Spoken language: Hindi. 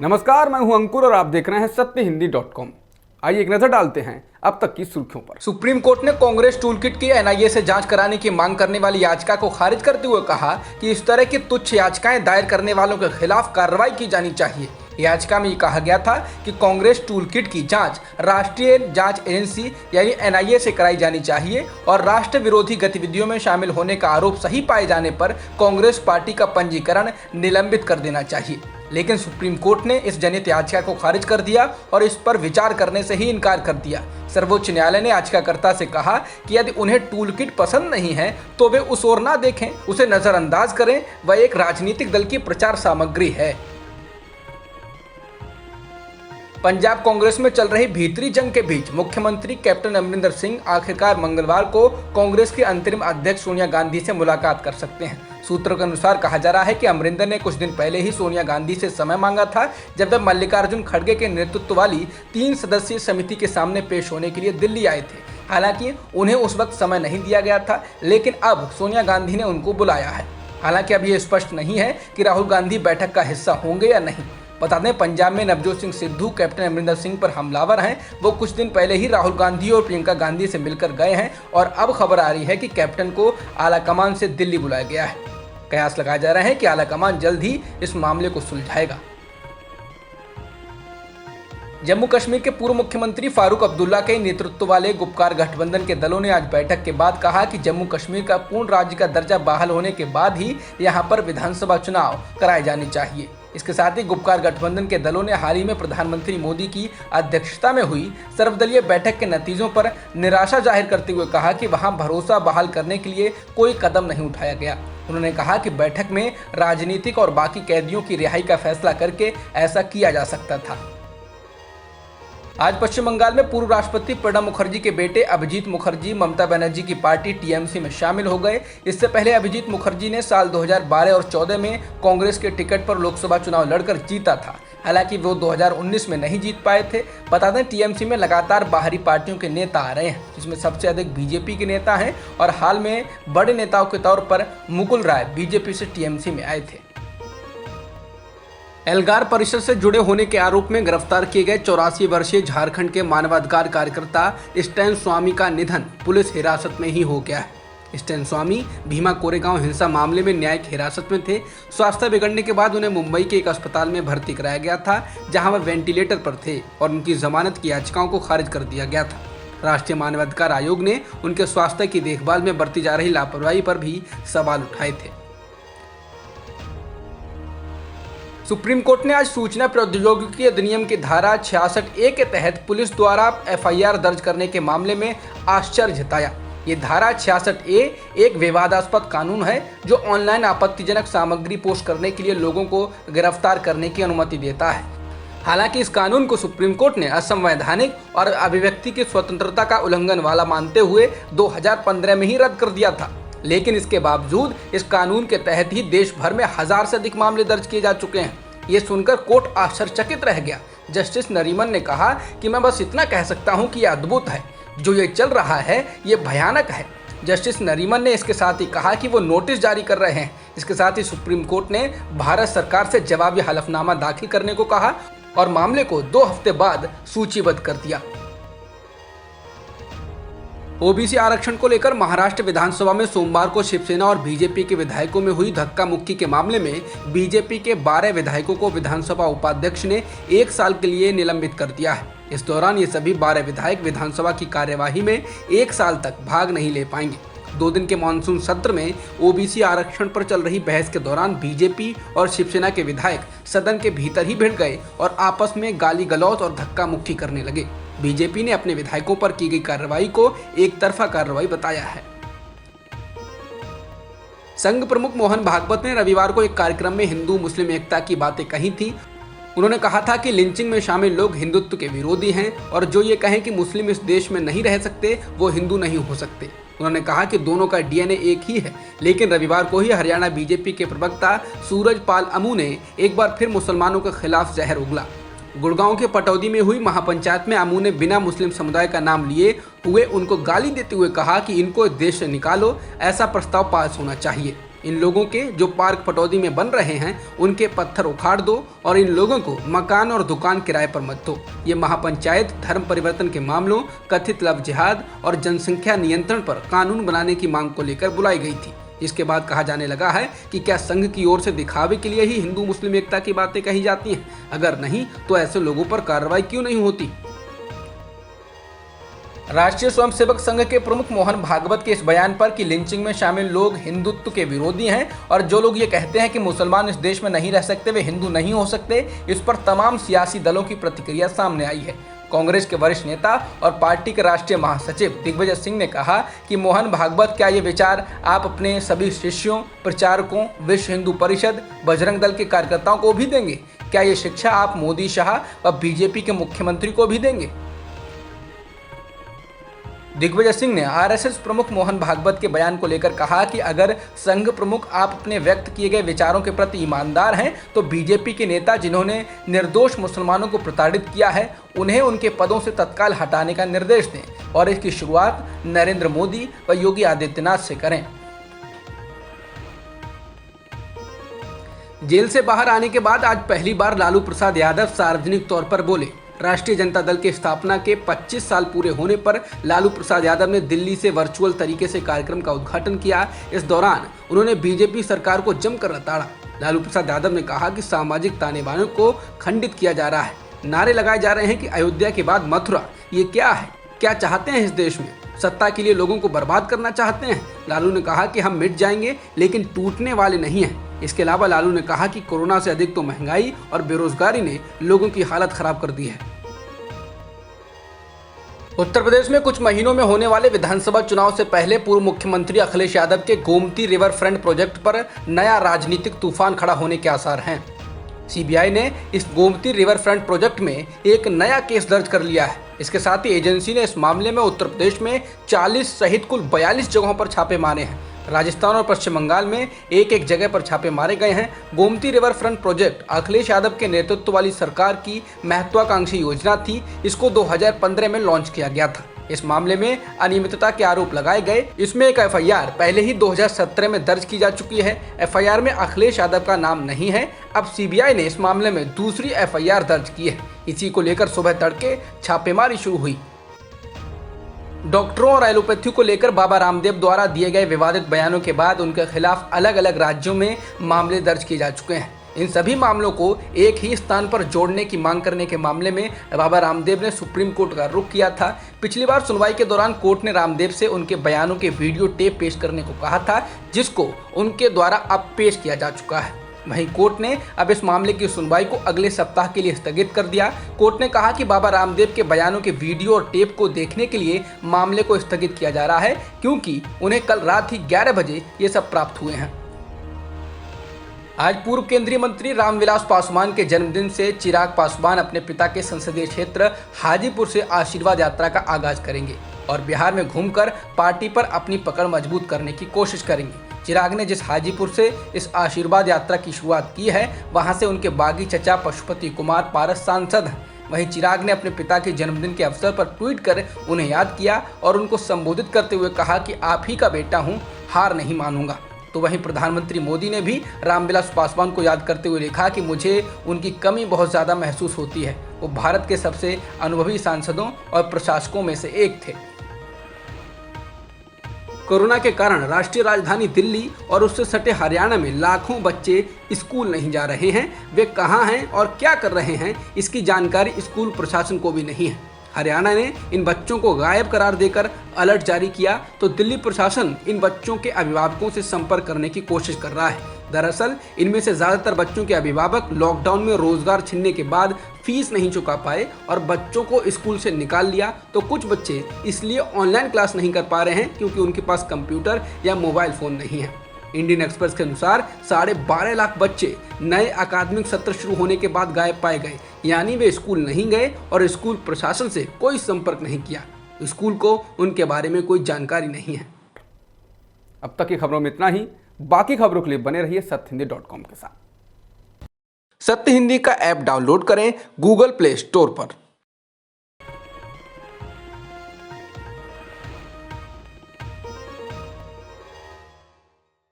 नमस्कार, मैं हूं अंकुर और आप देख रहे हैं सत्यहिंदी.com। आइए एक नजर डालते हैं अब तक की सुर्खियों पर। सुप्रीम कोर्ट ने कांग्रेस टूलकिट की एनआईए से जांच कराने की मांग करने वाली याचिका को खारिज करते हुए कहा कि इस तरह की तुच्छ याचिकाएं दायर करने वालों के खिलाफ कार्रवाई की जानी चाहिए। याचिका में ये कहा गया था कि कांग्रेस टूलकिट की जांच राष्ट्रीय जांच एजेंसी यानी एनआईए से कराई जानी चाहिए और राष्ट्र विरोधी गतिविधियों में शामिल होने का आरोप सही पाए जाने पर कांग्रेस पार्टी का पंजीकरण निलंबित कर देना चाहिए। लेकिन सुप्रीम कोर्ट ने इस जनहित याचिका को खारिज कर दिया और इस पर विचार करने से ही इनकार कर दिया। सर्वोच्च न्यायालय ने याचिकाकर्ता से कहा कि यदि उन्हें टूलकिट पसंद नहीं है तो वे उस ओर ना देखें, उसे नजरअंदाज करें। वह एक राजनीतिक दल की प्रचार सामग्री है। पंजाब कांग्रेस में चल रही भीतरी जंग के बीच मुख्यमंत्री कैप्टन अमरिंदर सिंह आखिरकार मंगलवार को कांग्रेस की अंतरिम अध्यक्ष सोनिया गांधी से मुलाकात कर सकते हैं। सूत्रों के अनुसार कहा जा रहा है कि अमरिंदर ने कुछ दिन पहले ही सोनिया गांधी से समय मांगा था, जब वे मल्लिकार्जुन खड़गे के नेतृत्व वाली 3 सदस्यीय समिति के सामने पेश होने के लिए दिल्ली आए थे। हालांकि उन्हें उस वक्त समय नहीं दिया गया था, लेकिन अब सोनिया गांधी ने उनको बुलाया है। हालांकि अब ये स्पष्ट नहीं है कि राहुल गांधी बैठक का हिस्सा होंगे या नहीं। बता दें, पंजाब में नवजोत सिंह सिद्धू कैप्टन अमरिंदर सिंह पर हमलावर हैं। वो कुछ दिन पहले ही राहुल गांधी और प्रियंका गांधी से मिलकर गए हैं और अब खबर आ रही है कि कैप्टन को आलाकमान से दिल्ली बुलाया गया है। कयास लगाया जा रहा है कि आलाकमान जल्द ही इस मामले को सुलझाएगा। जम्मू कश्मीर के पूर्व मुख्यमंत्री फारूक अब्दुल्ला के नेतृत्व वाले गुपकार गठबंधन के दलों ने आज बैठक के बाद कहा कि जम्मू कश्मीर का पूर्ण राज्य का दर्जा बहाल होने के बाद ही यहां पर विधानसभा चुनाव कराए जाने चाहिए। इसके साथ ही गुपकार गठबंधन के दलों ने हाल ही में प्रधानमंत्री मोदी की अध्यक्षता में हुई सर्वदलीय बैठक के नतीजों पर निराशा जाहिर करते हुए कहा कि वहां भरोसा बहाल करने के लिए कोई कदम नहीं उठाया गया। उन्होंने कहा कि बैठक में राजनीतिक और बाकी कैदियों की रिहाई का फैसला करके ऐसा किया जा सकता था। आज पश्चिम बंगाल में पूर्व राष्ट्रपति प्रणब मुखर्जी के बेटे अभिजीत मुखर्जी ममता बनर्जी की पार्टी टीएमसी में शामिल हो गए। इससे पहले अभिजीत मुखर्जी ने साल 2012 और 2014 में कांग्रेस के टिकट पर लोकसभा चुनाव लड़कर जीता था। हालांकि वो 2019 में नहीं जीत पाए थे। बता दें, टीएमसी में लगातार बाहरी पार्टियों के नेता आ रहे हैं, जिसमें सबसे अधिक बीजेपी के नेता हैं और हाल में बड़े नेताओं के तौर पर मुकुल राय बीजेपी से टीएमसी में आए थे। एल्गार परिषद से जुड़े होने के आरोप में गिरफ्तार किए गए 84 वर्षीय झारखंड के मानवाधिकार कार्यकर्ता स्टैन स्वामी का निधन पुलिस हिरासत में ही हो गया है। स्टैन स्वामी भीमा कोरेगांव हिंसा मामले में न्यायिक हिरासत में थे। स्वास्थ्य बिगड़ने के बाद उन्हें मुंबई के एक अस्पताल में भर्ती कराया गया था, जहां वह वेंटिलेटर पर थे और उनकी जमानत की याचिकाओं को खारिज कर दिया गया था। राष्ट्रीय मानवाधिकार आयोग ने उनके स्वास्थ्य की देखभाल में बरती जा रही लापरवाही पर भी सवाल उठाए थे। सुप्रीम कोर्ट ने आज सूचना प्रौद्योगिकी अधिनियम की धारा 66A के तहत पुलिस द्वारा एफआईआर दर्ज करने के मामले में आश्चर्य जताया। ये धारा 66A एक विवादास्पद कानून है जो ऑनलाइन आपत्तिजनक सामग्री पोस्ट करने के लिए लोगों को गिरफ्तार करने की अनुमति देता है। हालांकि इस कानून को सुप्रीम कोर्ट ने असंवैधानिक और अभिव्यक्ति की स्वतंत्रता का उल्लंघन वाला मानते हुए 2015 में ही रद्द कर दिया था। लेकिन इसके बावजूद इस कानून के तहत ही देश भर में 1000 से अधिक मामले दर्ज किए जा चुके हैं। ये सुनकर कोर्ट आश्चर्यचकित रह गया। जस्टिस नरीमन ने कहा कि मैं बस इतना कह सकता हूं कि यह अद्भुत है, जो ये चल रहा है ये भयानक है। जस्टिस नरीमन ने इसके साथ ही कहा कि वो नोटिस जारी कर रहे हैं। इसके साथ ही सुप्रीम कोर्ट ने भारत सरकार से जवाबी हलफनामा दाखिल करने को कहा और मामले को 2 हफ्ते बाद सूचीबद्ध कर दिया। ओबीसी आरक्षण को लेकर महाराष्ट्र विधानसभा में सोमवार को शिवसेना और बीजेपी के विधायकों में हुई धक्का मुक्की के मामले में बीजेपी के 12 विधायकों को विधानसभा उपाध्यक्ष ने 1 साल के लिए निलंबित कर दिया है। इस दौरान ये सभी 12 विधायक विधानसभा की कार्यवाही में 1 साल तक भाग नहीं ले पाएंगे। 2 दिन के मानसून सत्र में ओबीसी आरक्षण पर चल रही बहस के दौरान बीजेपी और शिवसेना के विधायक सदन के भीतर ही भिड़ गए और आपस में गाली गलौज और धक्का मुक्की करने लगे। बीजेपी ने अपने विधायकों पर की गई कार्रवाई को एक तरफा कार्रवाई बताया है। संघ प्रमुख मोहन भागवत ने रविवार को एक कार्यक्रम में हिंदू मुस्लिम एकता की बातें कही थी। उन्होंने कहा था कि लिंचिंग में शामिल लोग हिंदुत्व के विरोधी हैं और जो ये कहें कि मुस्लिम इस देश में नहीं रह सकते वो हिंदू नहीं हो सकते। उन्होंने कहा कि दोनों का डीएनए एक ही है। लेकिन रविवार को ही हरियाणा बीजेपी के प्रवक्ता सूरजपाल अमू ने एक बार फिर मुसलमानों के खिलाफ जहर उगला। गुड़गांव के पटौदी में हुई महापंचायत में अमू ने बिना मुस्लिम समुदाय का नाम लिए हुए उनको गाली देते हुए कहा कि इनको इस देश से निकालो, ऐसा प्रस्ताव पास होना चाहिए। इन लोगों के जो पार्क पटौदी में बन रहे हैं उनके पत्थर उखाड़ दो और इन लोगों को मकान और दुकान किराए पर मत दो। ये महापंचायत धर्म परिवर्तन के मामलों, कथित लव जिहाद और जनसंख्या नियंत्रण पर कानून बनाने की मांग को लेकर बुलाई गई थी। इसके बाद कहा जाने लगा है कि क्या संघ की ओर से दिखावे के लिए ही हिंदू मुस्लिम एकता की बातें कही जाती हैं? अगर नहीं तो ऐसे लोगों पर कार्रवाई क्यों नहीं होती? राष्ट्रीय स्वयंसेवक संघ के प्रमुख मोहन भागवत के इस बयान पर कि लिंचिंग में शामिल लोग हिंदुत्व के विरोधी हैं और जो लोग ये कहते हैं कि मुसलमान इस देश में नहीं रह सकते वे हिंदू नहीं हो सकते, इस पर तमाम सियासी दलों की प्रतिक्रिया सामने आई है। कांग्रेस के वरिष्ठ नेता और पार्टी के राष्ट्रीय महासचिव दिग्विजय सिंह ने कहा कि मोहन भागवत, क्या ये विचार आप अपने सभी शिष्यों, प्रचारकों, विश्व हिंदू परिषद, बजरंग दल के कार्यकर्ताओं को भी देंगे? क्या ये शिक्षा आप मोदी, शाह व बीजेपी के मुख्यमंत्री को भी देंगे? दिग्विजय सिंह ने आरएसएस प्रमुख मोहन भागवत के बयान को लेकर कहा कि अगर संघ प्रमुख आप अपने व्यक्त किए गए विचारों के प्रति ईमानदार हैं तो बीजेपी के नेता जिन्होंने निर्दोष मुसलमानों को प्रताड़ित किया है उन्हें उनके पदों से तत्काल हटाने का निर्देश दें और इसकी शुरुआत नरेंद्र मोदी व योगी आदित्यनाथ से करें। जेल से बाहर आने के बाद आज पहली बार लालू प्रसाद यादव सार्वजनिक तौर पर बोले। राष्ट्रीय जनता दल की स्थापना के 25 साल पूरे होने पर लालू प्रसाद यादव ने दिल्ली से वर्चुअल तरीके से कार्यक्रम का उद्घाटन किया। इस दौरान उन्होंने बीजेपी सरकार को जमकर रताड़ा। लालू प्रसाद यादव ने कहा कि सामाजिक ताने-बाने को खंडित किया जा रहा है। नारे लगाए जा रहे हैं कि अयोध्या के बाद मथुरा। ये क्या है? क्या चाहते हैं इस देश में? सत्ता के लिए लोगों को बर्बाद करना चाहते हैं? लालू ने कहा कि हम मिट जाएंगे लेकिन टूटने वाले नहीं हैं। इसके अलावा लालू ने कहा कि कोरोना से अधिक तो महंगाई और बेरोजगारी ने लोगों की हालत खराब कर दी है। उत्तर प्रदेश में कुछ महीनों में होने वाले विधानसभा चुनाव से पहले पूर्व मुख्यमंत्री अखिलेश यादव के गोमती रिवर फ्रंट प्रोजेक्ट पर नया राजनीतिक तूफान खड़ा होने के आसार हैं। सीबीआई ने इस गोमती रिवर फ्रंट प्रोजेक्ट में एक नया केस दर्ज कर लिया है। इसके साथ ही एजेंसी ने इस मामले में उत्तर प्रदेश में 40 सहित कुल 42 जगहों पर छापे मारे हैं। राजस्थान और पश्चिम बंगाल में एक एक जगह पर छापे मारे गए हैं। Gomti river front project Akhilesh Yadav के नेतृत्व वाली सरकार की महत्वाकांक्षी योजना थी। इसको 2015 में लॉन्च किया गया था। इस मामले में अनियमितता के आरोप लगाए गए। इसमें एक एफआईआर पहले ही 2017 में दर्ज की जा चुकी है। एफआईआर में अखिलेश यादव का नाम नहीं है। अब सीबीआई ने इस मामले में दूसरी एफआईआर दर्ज की है। इसी को लेकर सुबह तड़के छापेमारी शुरू हुई। डॉक्टरों और एलोपैथी को लेकर बाबा रामदेव द्वारा दिए गए विवादित बयानों के बाद उनके खिलाफ अलग अलग राज्यों में मामले दर्ज किए जा चुके हैं। इन सभी मामलों को एक ही स्थान पर जोड़ने की मांग करने के मामले में बाबा रामदेव ने सुप्रीम कोर्ट का रुख किया था। पिछली बार सुनवाई के दौरान कोर्ट ने रामदेव से उनके बयानों के वीडियो टेप पेश करने को कहा था, जिसको उनके द्वारा अब पेश किया जा चुका है। वहीं कोर्ट ने अब इस मामले की सुनवाई को अगले सप्ताह के लिए स्थगित कर दिया। कोर्ट ने कहा कि बाबा रामदेव के बयानों के वीडियो और टेप को देखने के लिए मामले को स्थगित किया जा रहा है, क्योंकि उन्हें कल रात ही 11 बजे ये सब प्राप्त हुए हैं। आज पूर्व केंद्रीय मंत्री रामविलास पासवान के जन्मदिन से चिराग पासवान अपने पिता के संसदीय क्षेत्र हाजीपुर से आशीर्वाद यात्रा का आगाज करेंगे और बिहार में घूमकर पार्टी पर अपनी पकड़ मजबूत करने की कोशिश करेंगे। चिराग ने जिस हाजीपुर से इस आशीर्वाद यात्रा की शुरुआत की है, वहां से उनके बागी चचा पशुपति कुमार पारस सांसद हैं। वहीं चिराग ने अपने पिता के जन्मदिन के अवसर पर ट्वीट कर उन्हें याद किया और उनको संबोधित करते हुए कहा कि आप ही का बेटा हूं, हार नहीं मानूंगा। तो वहीं प्रधानमंत्री मोदी ने भी रामविलास पासवान को याद करते हुए लिखा कि मुझे उनकी कमी बहुत ज़्यादा महसूस होती है। वो भारत के सबसे अनुभवी सांसदों और प्रशासकों में से एक थे। कोरोना के कारण राष्ट्रीय राजधानी दिल्ली और उससे सटे हरियाणा में लाखों बच्चे स्कूल नहीं जा रहे हैं। वे कहां हैं और क्या कर रहे हैं, इसकी जानकारी स्कूल प्रशासन को भी नहीं है। हरियाणा ने इन बच्चों को गायब करार देकर अलर्ट जारी किया तो दिल्ली प्रशासन इन बच्चों के अभिभावकों से संपर्क करने की कोशिश कर रहा है। दरअसल इनमें से ज़्यादातर बच्चों के अभिभावक लॉकडाउन में रोजगार छीनने के बाद फीस नहीं चुका पाए और बच्चों को स्कूल से निकाल लिया। तो कुछ बच्चे इसलिए ऑनलाइन क्लास नहीं कर पा रहे हैं क्योंकि उनके पास कंप्यूटर या मोबाइल फ़ोन नहीं है। इंडियन एक्सप्रेस के अनुसार 12.5 लाख बच्चे नए अकादमिक सत्र शुरू होने के बाद गायब पाए गए, यानी वे स्कूल नहीं गए और स्कूल प्रशासन से कोई संपर्क नहीं किया। स्कूल को उनके बारे में कोई जानकारी नहीं है। अब तक की खबरों में इतना ही। बाकी खबरों के लिए बने रहिए सत्यहिंदी.com के साथ। सत्य हिंदी का ऐप डाउनलोड करें गूगल प्ले स्टोर पर।